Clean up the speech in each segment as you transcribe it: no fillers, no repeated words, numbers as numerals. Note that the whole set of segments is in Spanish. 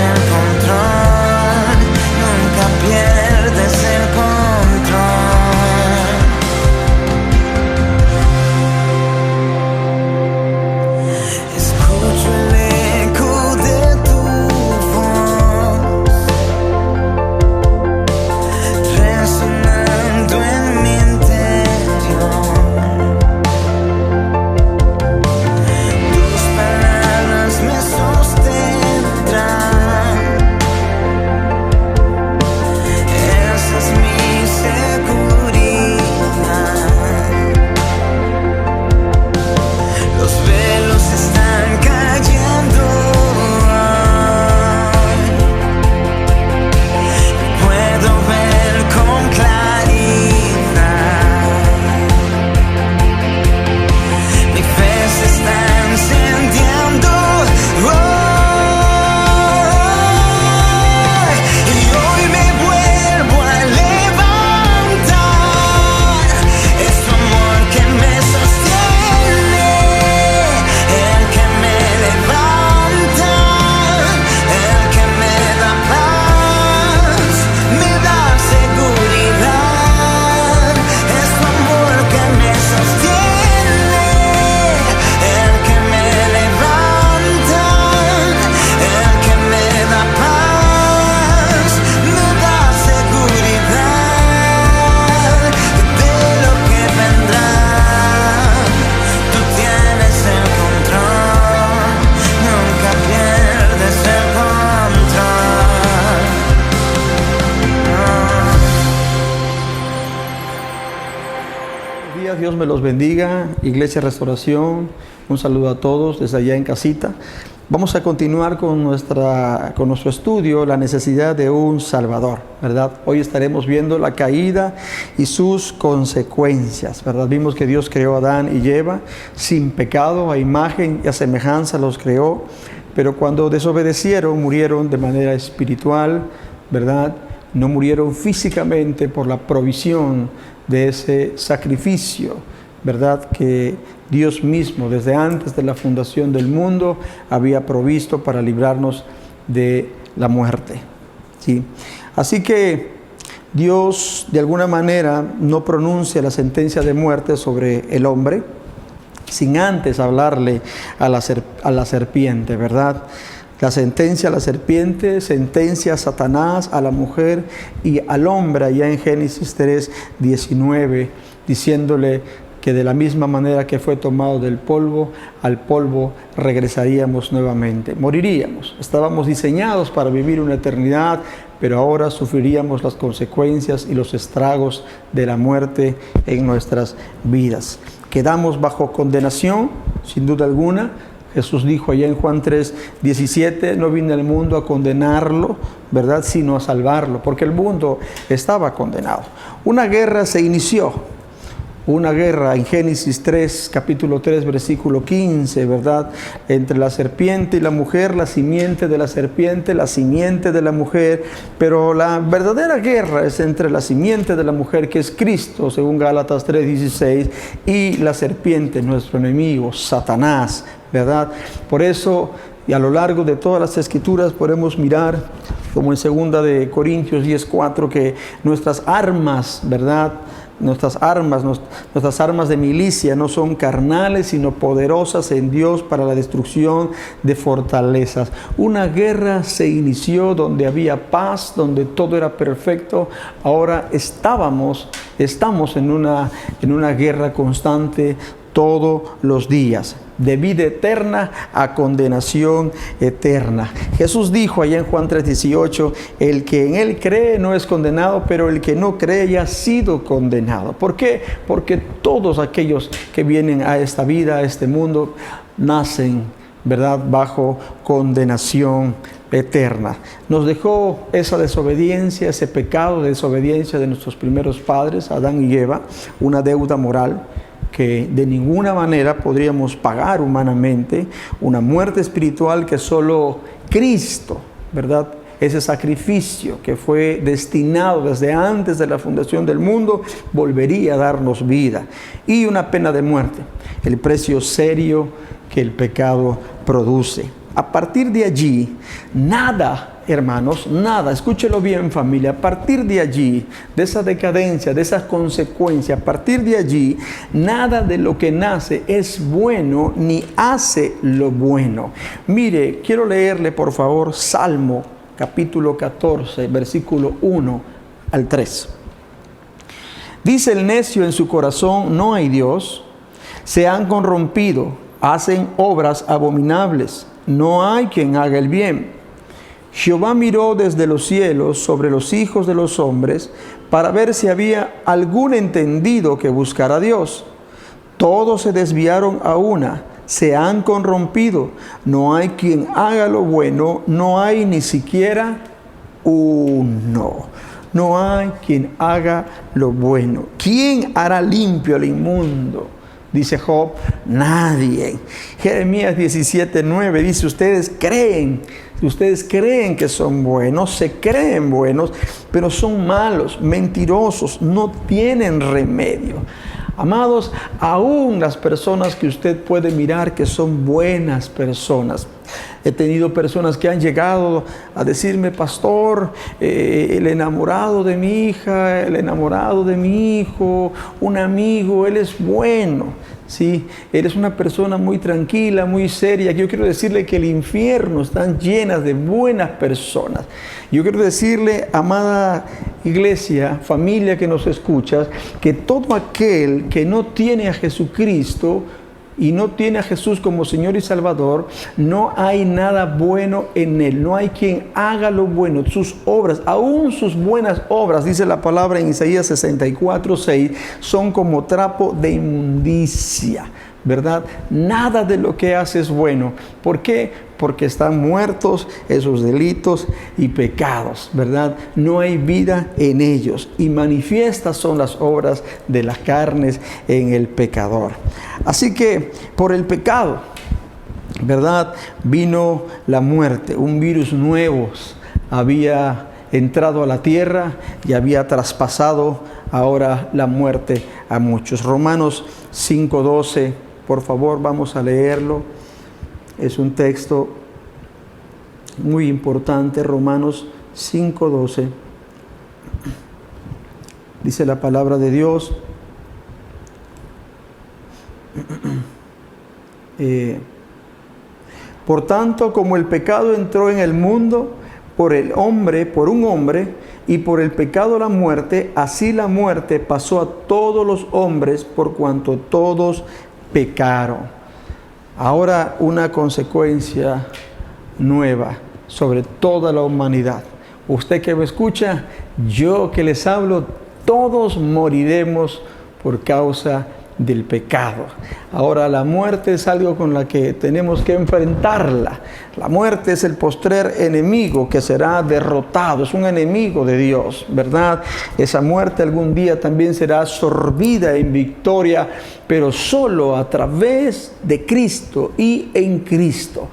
el control, nunca pierdes el control. Escucho el eco de tu voz resonando en mi interior. Tus palabras me sostendrán. Esa es mi seguridad. Los velos están cayendo hoy. Puedo ver con claridad. Mi fe se está encendiendo hoy. Y hoy me vuelvo a levantar. Es tu amor que me sostiene, el que me levanta, el que me da paz, me da seguridad. Es tu amor que me sostiene, el que me levanta, el que me da paz, me da seguridad de lo que vendrá. Tú tienes el control, nunca pierdes el control. Buenos días, Dios me los bendiga. Iglesia Restauración, un saludo a todos desde allá en casita. Vamos a continuar con nuestro estudio, la necesidad de un Salvador, ¿verdad? Hoy estaremos viendo la caída y sus consecuencias, ¿verdad? Vimos que Dios creó a Adán y Eva sin pecado, a imagen y a semejanza los creó, pero cuando desobedecieron, murieron de manera espiritual, ¿verdad? No murieron físicamente por la provisión de ese sacrificio, ¿verdad? Que Dios mismo, desde antes de la fundación del mundo, había provisto para librarnos de la muerte, ¿sí? Así que Dios, de alguna manera, no pronuncia la sentencia de muerte sobre el hombre sin antes hablarle a la serpiente, ¿verdad? La sentencia a la serpiente, sentencia a Satanás, a la mujer y al hombre, allá en Génesis 3:19, diciéndole que de la misma manera que fue tomado del polvo, al polvo regresaríamos nuevamente. Moriríamos. Estábamos diseñados para vivir una eternidad, pero ahora sufriríamos las consecuencias y los estragos de la muerte en nuestras vidas. Quedamos bajo condenación, sin duda alguna. Jesús dijo allá en Juan 3:17, no vine al mundo a condenarlo, ¿verdad?, sino a salvarlo, porque el mundo estaba condenado. Una guerra se inició. Una guerra en Génesis 3, capítulo 3, versículo 15, ¿verdad? Entre la serpiente y la mujer, la simiente de la serpiente, la simiente de la mujer. Pero la verdadera guerra es entre la simiente de la mujer, que es Cristo, según Gálatas 3:16, y la serpiente, nuestro enemigo, Satanás, ¿verdad? Por eso, y a lo largo de todas las Escrituras podemos mirar, como en 2 de Corintios 10:4, que nuestras armas, ¿verdad?, nuestras armas de milicia no son carnales, sino poderosas en Dios para la destrucción de fortalezas. Una guerra se inició donde había paz, donde todo era perfecto. Ahora estamos en una guerra constante todos los días, de vida eterna a condenación eterna. Jesús dijo allá en Juan 3:18, el que en él cree no es condenado, pero el que no cree ya ha sido condenado. ¿Por qué? Porque todos aquellos que vienen a esta vida, a este mundo, nacen, ¿verdad?, bajo condenación eterna. Nos dejó esa desobediencia, ese pecado de desobediencia de nuestros primeros padres, Adán y Eva, una deuda moral que de ninguna manera podríamos pagar humanamente, una muerte espiritual que solo Cristo, ¿verdad?, ese sacrificio que fue destinado desde antes de la fundación del mundo, volvería a darnos vida, y una pena de muerte, el precio serio que el pecado produce. A partir de allí, nada hermanos, nada, escúchelo bien familia, a partir de allí, de esa decadencia, de esas consecuencias, a partir de allí, nada de lo que nace es bueno ni hace lo bueno. Mire, quiero leerle por favor Salmo capítulo 14, versículo 1 al 3. Dice el necio en su corazón, no hay Dios, se han corrompido, hacen obras abominables, no hay quien haga el bien. Jehová miró desde los cielos sobre los hijos de los hombres para ver si había algún entendido que buscara a Dios. Todos se desviaron a una, se han corrompido, no hay quien haga lo bueno, no hay ni siquiera uno. No hay quien haga lo bueno. ¿Quién hará limpio al inmundo? Dice Job, nadie. Jeremías 17:9 dice, ustedes creen que son buenos, se creen buenos, pero son malos, mentirosos, no tienen remedio. Amados, aún las personas que usted puede mirar que son buenas personas. He tenido personas que han llegado a decirme, pastor, el enamorado de mi hija, el enamorado de mi hijo, un amigo, él es bueno. Sí, eres una persona muy tranquila, muy seria. Yo quiero decirle que el infierno está lleno de buenas personas. Yo quiero decirle, amada iglesia, familia que nos escuchas, que todo aquel que no tiene a Jesucristo y no tiene a Jesús como Señor y Salvador, no hay nada bueno en él, no hay quien haga lo bueno. Sus obras, aún sus buenas obras, dice la palabra en Isaías 64:6, son como trapo de inmundicia, ¿verdad? Nada de lo que hace es bueno. ¿Por qué? Porque están muertos esos delitos y pecados, ¿verdad? No hay vida en ellos y manifiestas son las obras de las carnes en el pecador. Así que por el pecado, ¿verdad? Vino la muerte, un virus nuevo había entrado a la tierra y había traspasado ahora la muerte a muchos. Romanos 5:12, por favor, vamos a leerlo. Es un texto muy importante, Romanos 5:12. Dice la palabra de Dios. Por tanto, como el pecado entró en el mundo por un hombre, y por el pecado la muerte, así la muerte pasó a todos los hombres por cuanto todos pecaron. Ahora una consecuencia nueva sobre toda la humanidad. Usted que me escucha, yo que les hablo, todos moriremos por causa del pecado. Ahora la muerte es algo con la que tenemos que enfrentarla. La muerte es el postrer enemigo que será derrotado, es un enemigo de Dios, ¿verdad? Esa muerte algún día también será absorbida en victoria, pero solo a través de Cristo y en Cristo.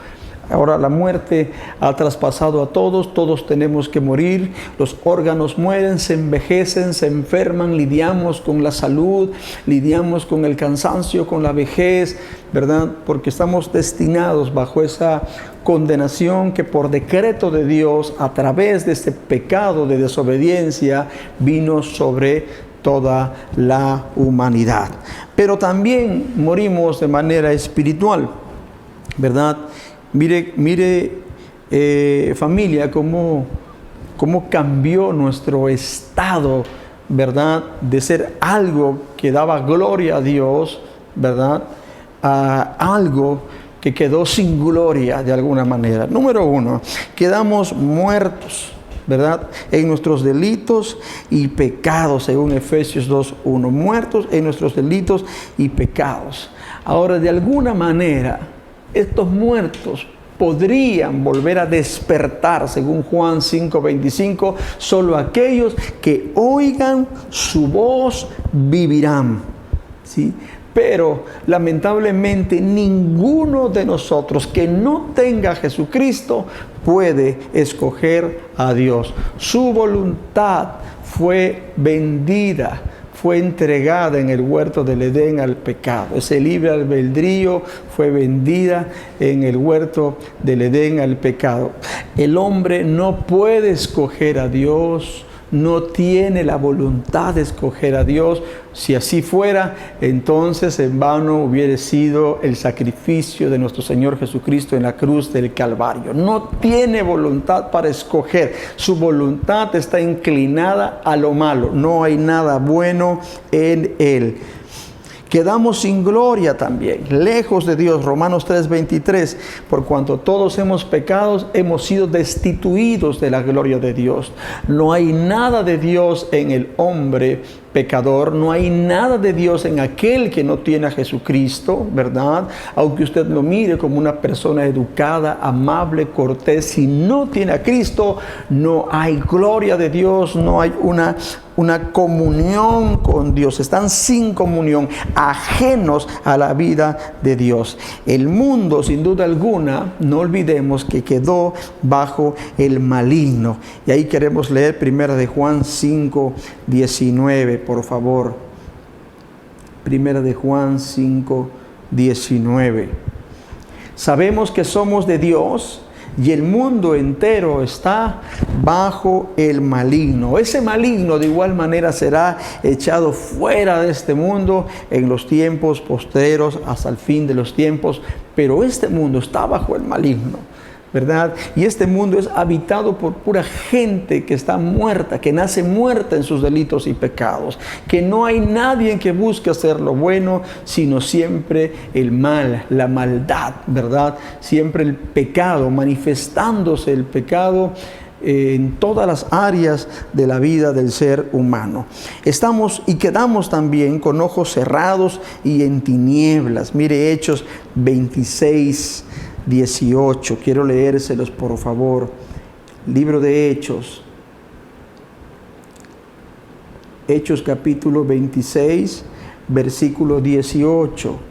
Ahora la muerte ha traspasado a todos, todos tenemos que morir, los órganos mueren, se envejecen, se enferman, lidiamos con la salud, lidiamos con el cansancio, con la vejez, ¿verdad? Porque estamos destinados bajo esa condenación que por decreto de Dios, a través de este pecado de desobediencia, vino sobre toda la humanidad. Pero también morimos de manera espiritual, ¿verdad? Mire familia, cómo cambió nuestro estado, ¿verdad? De ser algo que daba gloria a Dios, ¿verdad? A algo que quedó sin gloria de alguna manera. Número 1, quedamos muertos, ¿verdad? En nuestros delitos y pecados, según Efesios 2:1. Muertos en nuestros delitos y pecados. Ahora, de alguna manera, estos muertos podrían volver a despertar, según Juan 5:25, solo aquellos que oigan su voz vivirán, ¿sí? Pero lamentablemente ninguno de nosotros que no tenga a Jesucristo puede escoger a Dios. Su voluntad fue vendida, fue entregada en el huerto del Edén al pecado. Ese libre albedrío fue vendida en el huerto del Edén al pecado. El hombre no puede escoger a Dios, no tiene la voluntad de escoger a Dios. Si así fuera, entonces en vano hubiera sido el sacrificio de nuestro Señor Jesucristo en la cruz del Calvario. No tiene voluntad para escoger. Su voluntad está inclinada a lo malo. No hay nada bueno en él. Quedamos sin gloria también, lejos de Dios. Romanos 3:23, por cuanto todos hemos pecado, hemos sido destituidos de la gloria de Dios. No hay nada de Dios en el hombre pecador, no hay nada de Dios en aquel que no tiene a Jesucristo, ¿verdad? Aunque usted lo mire como una persona educada, amable, cortés, si no tiene a Cristo, no hay gloria de Dios, no hay una comunión con Dios. Están sin comunión, ajenos a la vida de Dios. El mundo, sin duda alguna, no olvidemos que quedó bajo el maligno. Y ahí queremos leer 1 de Juan 5:19, por favor. 1 de Juan 5:19. Sabemos que somos de Dios y el mundo entero está bajo el maligno. Ese maligno de igual manera será echado fuera de este mundo en los tiempos postreros hasta el fin de los tiempos. Pero este mundo está bajo el maligno, ¿verdad? Y este mundo es habitado por pura gente que está muerta, que nace muerta en sus delitos y pecados, que no hay nadie que busque hacer lo bueno, sino siempre el mal, la maldad, ¿verdad? Siempre el pecado, manifestándose el pecado en todas las áreas de la vida del ser humano. Estamos y quedamos también con ojos cerrados y en tinieblas. Mire Hechos 26:18. Quiero leérselos, por favor. Libro de Hechos. Hechos capítulo 26, versículo 18.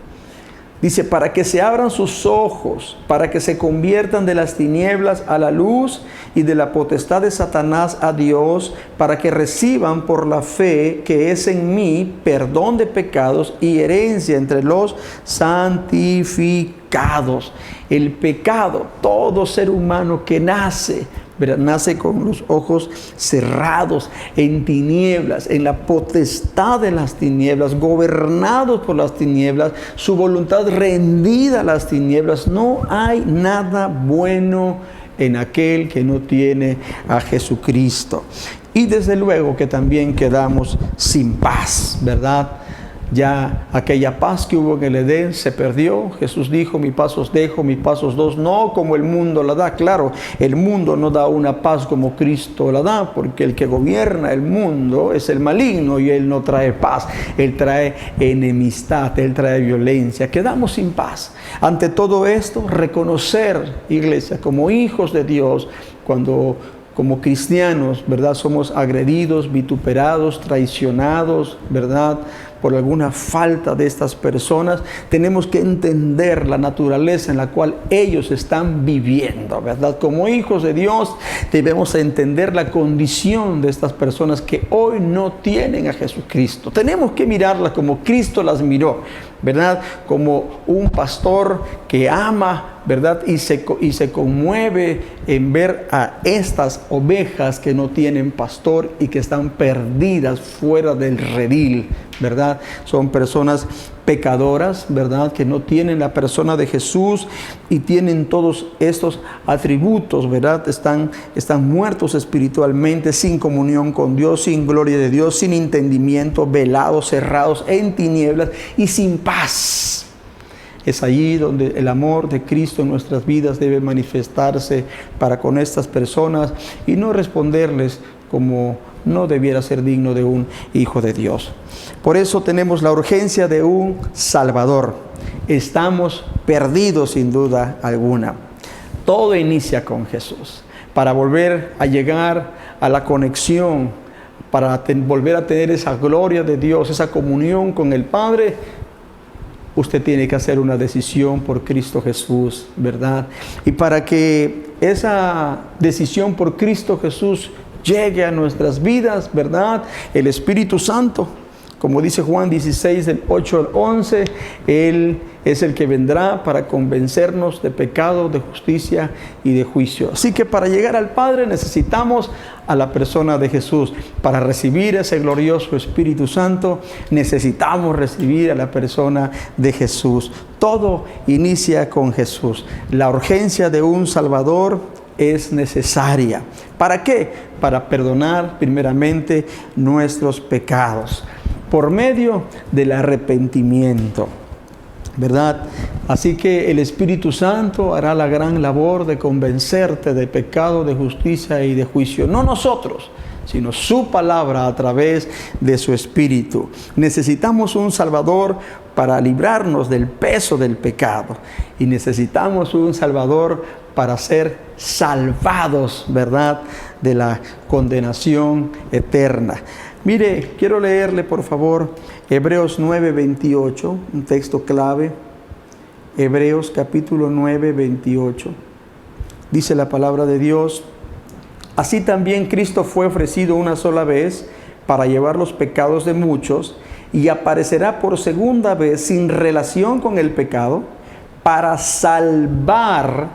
Dice, para que se abran sus ojos, para que se conviertan de las tinieblas a la luz y de la potestad de Satanás a Dios, para que reciban por la fe que es en mí perdón de pecados y herencia entre los santificados. El pecado, todo ser humano que nace, ¿verdad?, nace con los ojos cerrados, en tinieblas, en la potestad de las tinieblas, gobernados por las tinieblas, su voluntad rendida a las tinieblas. No hay nada bueno en aquel que no tiene a Jesucristo. Y desde luego que también quedamos sin paz, ¿verdad? Ya aquella paz que hubo en el Edén se perdió. Jesús dijo, mi paz os dejo, mi paz os doy, no como el mundo la da. Claro, el mundo no da una paz como Cristo la da, porque el que gobierna el mundo es el maligno y él no trae paz, él trae enemistad, él trae violencia. Quedamos sin paz. Ante todo esto, reconocer, iglesia, como hijos de Dios, cuando como cristianos, ¿verdad?, somos agredidos, vituperados, traicionados, ¿verdad?, por alguna falta de estas personas, tenemos que entender la naturaleza en la cual ellos están viviendo, ¿verdad? Como hijos de Dios debemos entender la condición de estas personas que hoy no tienen a Jesucristo. Tenemos que mirarlas como Cristo las miró, ¿verdad? Como un pastor que ama, ¿verdad? Y se conmueve en ver a estas ovejas que no tienen pastor y que están perdidas fuera del redil, ¿verdad? Son personas pecadoras, ¿verdad?, que no tienen la persona de Jesús y tienen todos estos atributos, ¿verdad? Están muertos espiritualmente, sin comunión con Dios, sin gloria de Dios, sin entendimiento, velados, cerrados, en tinieblas y sin paz. Es allí donde el amor de Cristo en nuestras vidas debe manifestarse para con estas personas y no responderles como no debiera ser digno de un hijo de Dios. Por eso tenemos la urgencia de un Salvador. Estamos perdidos sin duda alguna. Todo inicia con Jesús. Para volver a llegar a la conexión, para volver a tener esa gloria de Dios, esa comunión con el Padre, usted tiene que hacer una decisión por Cristo Jesús, ¿verdad? Y para que esa decisión por Cristo Jesús llegue a nuestras vidas, ¿verdad?, el Espíritu Santo Como dice Juan 16, del 8 al 11, Él es el que vendrá para convencernos de pecado, de justicia y de juicio. Así que para llegar al Padre necesitamos a la persona de Jesús. Para recibir ese glorioso Espíritu Santo necesitamos recibir a la persona de Jesús. Todo inicia con Jesús. La urgencia de un Salvador es necesaria. ¿Para qué? Para perdonar primeramente nuestros pecados por medio del arrepentimiento, ¿verdad? Así que el Espíritu Santo hará la gran labor de convencerte de pecado, de justicia y de juicio. No nosotros, sino su palabra a través de su Espíritu. Necesitamos un Salvador para librarnos del peso del pecado. Y necesitamos un Salvador para ser salvados, ¿verdad?, de la condenación eterna. Mire, quiero leerle por favor Hebreos 9:28, un texto clave. Hebreos capítulo 9:28. Dice la palabra de Dios: así también Cristo fue ofrecido una sola vez para llevar los pecados de muchos, y aparecerá por segunda vez sin relación con el pecado, para salvar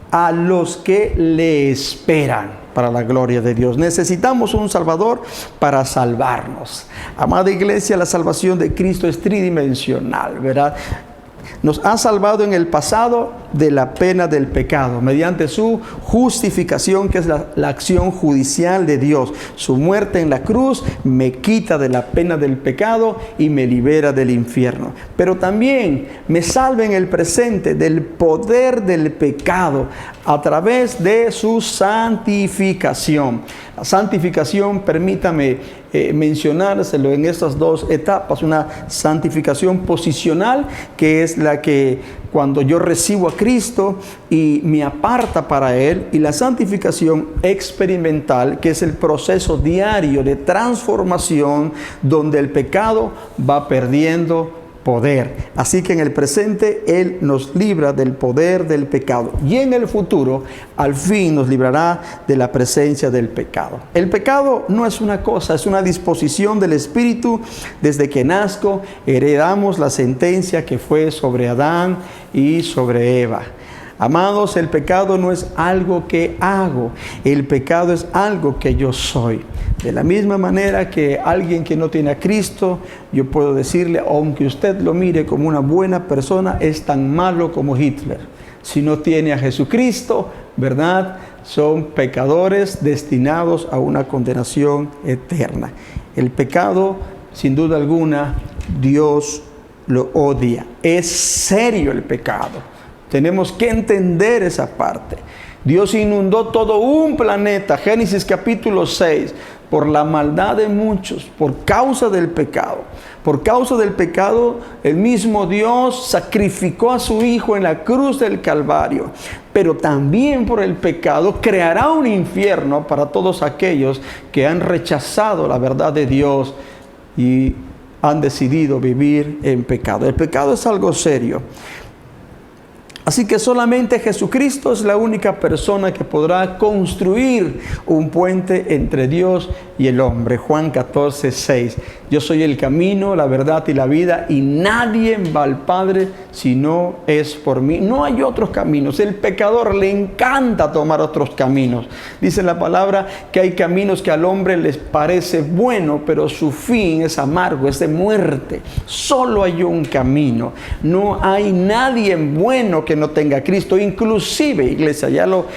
a los que le esperan, para la gloria de Dios. Necesitamos un Salvador para salvarnos. Amada iglesia, la salvación de Cristo es tridimensional, ¿verdad? Nos ha salvado en el pasado de la pena del pecado, mediante su justificación, que es la acción judicial de Dios. Su muerte en la cruz me quita de la pena del pecado y me libera del infierno. Pero también me salva en el presente del poder del pecado a través de su santificación. La santificación, permítame mencionárselo en estas dos etapas: una santificación posicional, que es la que cuando yo recibo a Cristo y me aparta para Él, y la santificación experimental, que es el proceso diario de transformación donde el pecado va perdiendo poder. Así que en el presente Él nos libra del poder del pecado, y en el futuro al fin nos librará de la presencia del pecado. El pecado no es una cosa, es una disposición del Espíritu. Desde que nazco heredamos la sentencia que fue sobre Adán y sobre Eva. Amados, el pecado no es algo que hago, el pecado es algo que yo soy. De la misma manera que alguien que no tiene a Cristo, yo puedo decirle, aunque usted lo mire como una buena persona, es tan malo como Hitler. Si no tiene a Jesucristo, ¿verdad?, son pecadores destinados a una condenación eterna. El pecado, sin duda alguna, Dios lo odia. Es serio el pecado. Tenemos que entender esa parte. Dios inundó todo un planeta, Génesis capítulo 6, por la maldad de muchos, por causa del pecado. Por causa del pecado, el mismo Dios sacrificó a su Hijo en la cruz del Calvario. Pero también por el pecado creará un infierno para todos aquellos que han rechazado la verdad de Dios y han decidido vivir en pecado. El pecado es algo serio. Así que solamente Jesucristo es la única persona que podrá construir un puente entre Dios y el hombre. Juan 14:6. Yo soy el camino, la verdad y la vida, y nadie va al Padre si no es por mí. No hay otros caminos. El pecador le encanta tomar otros caminos. Dice la palabra que hay caminos que al hombre les parece bueno, pero su fin es amargo, es de muerte. Solo hay un camino. No hay nadie bueno que no tenga a Cristo. Inclusive, iglesia, ya lo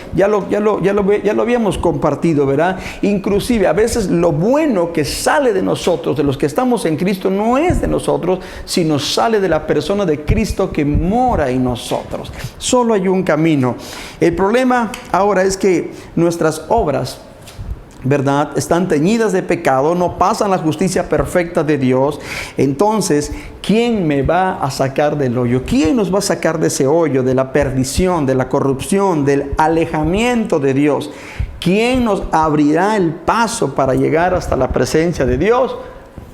habíamos compartido, ¿verdad? Inclusive a veces lo bueno que sale de nosotros, de los que estamos en Cristo, no es de nosotros, sino sale de la persona de Cristo que mora en nosotros. Solo hay un camino. El problema ahora es que nuestras obras, ¿verdad?, están teñidas de pecado, no pasan la justicia perfecta de Dios. Entonces, ¿quién me va a sacar del hoyo? ¿Quién nos va a sacar de ese hoyo, de la perdición, de la corrupción, del alejamiento de Dios? ¿Quién nos abrirá el paso para llegar hasta la presencia de Dios?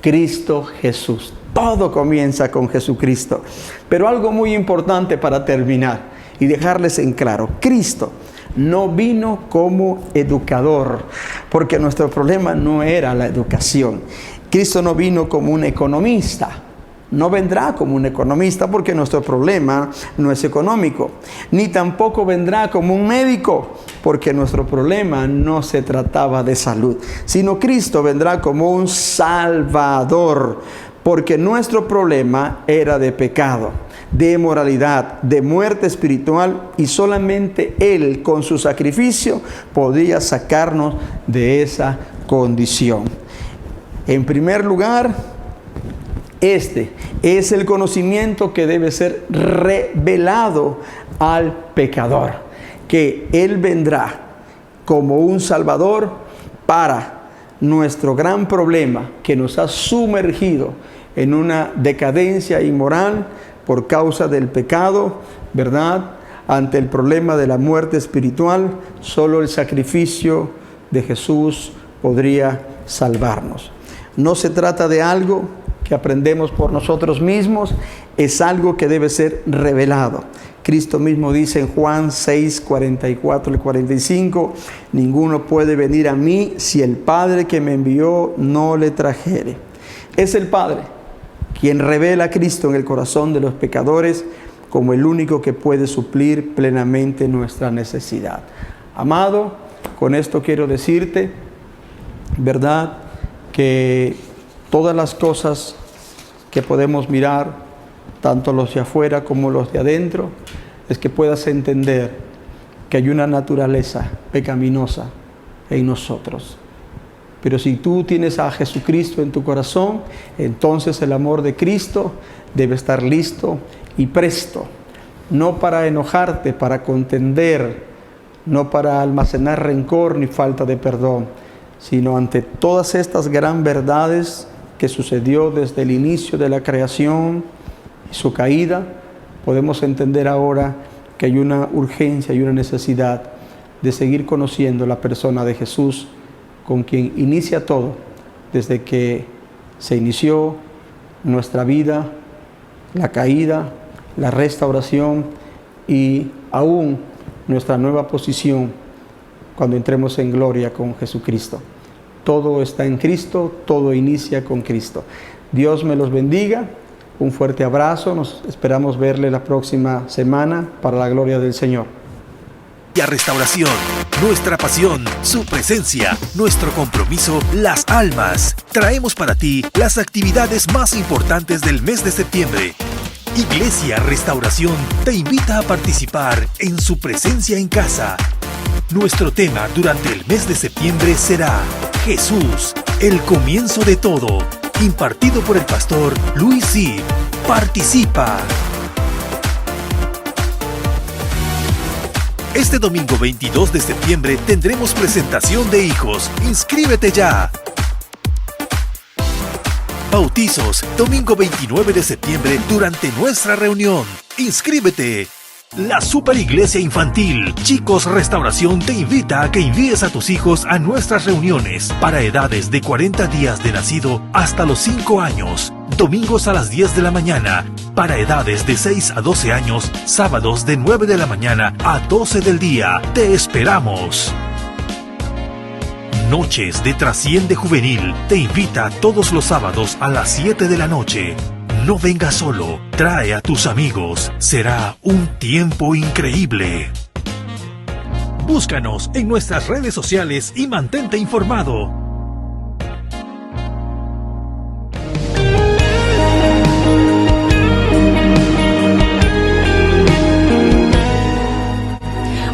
Cristo Jesús. Todo comienza con Jesucristo. Pero algo muy importante para terminar y dejarles en claro: Cristo No vino como educador, porque nuestro problema no era la educación. Cristo no vino como un economista. No vendrá como un economista porque nuestro problema no es económico. Ni tampoco vendrá como un médico porque nuestro problema no se trataba de salud. Sino Cristo vendrá como un salvador porque nuestro problema era de pecado, de moralidad, de muerte espiritual, y solamente Él con su sacrificio podía sacarnos de esa condición. En primer lugar, este es el conocimiento que debe ser revelado al pecador, que Él vendrá como un salvador para nuestro gran problema que nos ha sumergido en una decadencia inmoral por causa del pecado, ¿verdad? Ante el problema de la muerte espiritual, solo el sacrificio de Jesús podría salvarnos. No se trata de algo que aprendemos por nosotros mismos, es algo que debe ser revelado. Cristo mismo dice en Juan 6, 44 y 45, ninguno puede venir a mí si el Padre que me envió no le trajere. Es el Padre quien revela a Cristo en el corazón de los pecadores como el único que puede suplir plenamente nuestra necesidad. Amado, con esto quiero decirte, ¿verdad?, que todas las cosas que podemos mirar, tanto los de afuera como los de adentro, es que puedas entender que hay una naturaleza pecaminosa en nosotros. Pero si tú tienes a Jesucristo en tu corazón, entonces el amor de Cristo debe estar listo y presto, no para enojarte, para contender, no para almacenar rencor ni falta de perdón, sino ante todas estas gran verdades que sucedió desde el inicio de la creación y su caída, podemos entender ahora que hay una urgencia y una necesidad de seguir conociendo la persona de Jesús, con quien inicia todo, desde que se inició nuestra vida, la caída, la restauración y aún nuestra nueva posición cuando entremos en gloria con Jesucristo. Todo está en Cristo, todo inicia con Cristo. Dios me los bendiga, un fuerte abrazo, nos esperamos verle la próxima semana para la gloria del Señor. Y a Restauración, nuestra pasión, su presencia, nuestro compromiso, las almas. Traemos para ti las actividades más importantes del mes de septiembre. Iglesia Restauración te invita a participar en su presencia en casa. Nuestro tema durante el mes de septiembre será Jesús, el comienzo de todo, impartido por el pastor Luis Zip. Participa. Este domingo 22 de septiembre tendremos presentación de hijos. ¡Inscríbete ya! Bautizos, domingo 29 de septiembre durante nuestra reunión. ¡Inscríbete! La Super Iglesia Infantil Chicos Restauración te invita a que envíes a tus hijos a nuestras reuniones para edades de 40 días de nacido hasta los 5 años. Domingos a las 10 de la mañana, para edades de 6 a 12 años, sábados de 9 de la mañana a 12 del día. ¡Te esperamos! Noches de Trasciende Juvenil te invita todos los sábados a las 7 de la noche. No vengas solo, trae a tus amigos. Será un tiempo increíble. Búscanos en nuestras redes sociales y mantente informado.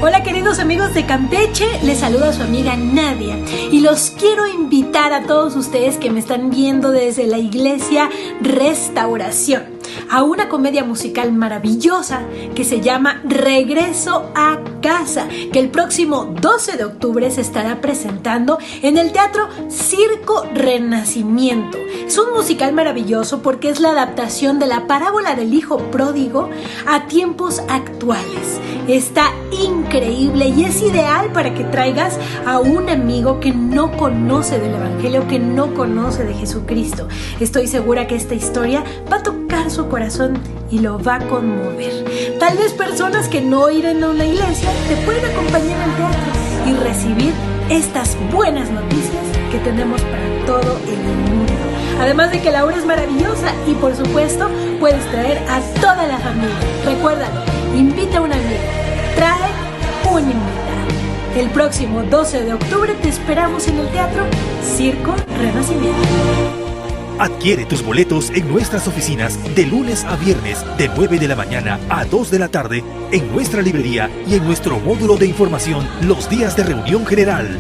Hola queridos amigos de Campeche, les saluda su amiga Nadia y los quiero invitar a todos ustedes que me están viendo desde la Iglesia Restauración a una comedia musical maravillosa que se llama Regreso a Casa, que el próximo 12 de octubre se estará presentando en el Teatro Circo Renacimiento. Es un musical maravilloso porque es la adaptación de la parábola del hijo pródigo a tiempos actuales. Está increíble y es ideal para que traigas a un amigo que no conoce del Evangelio, que no conoce de Jesucristo. Estoy segura que esta historia va a tocar su corazón y lo va a conmover. Tal vez personas que no irán a una iglesia te pueden acompañar al teatro y recibir estas buenas noticias que tenemos para todo el mundo. Además de que la obra es maravillosa y por supuesto puedes traer a toda la familia. Recuérdalo, invita a un amigo, trae un invitado. El próximo 12 de octubre te esperamos en el Teatro Circo Renacimiento. Adquiere tus boletos en nuestras oficinas de lunes a viernes de 9 de la mañana a 2 de la tarde, en nuestra librería y en nuestro módulo de información los días de reunión general.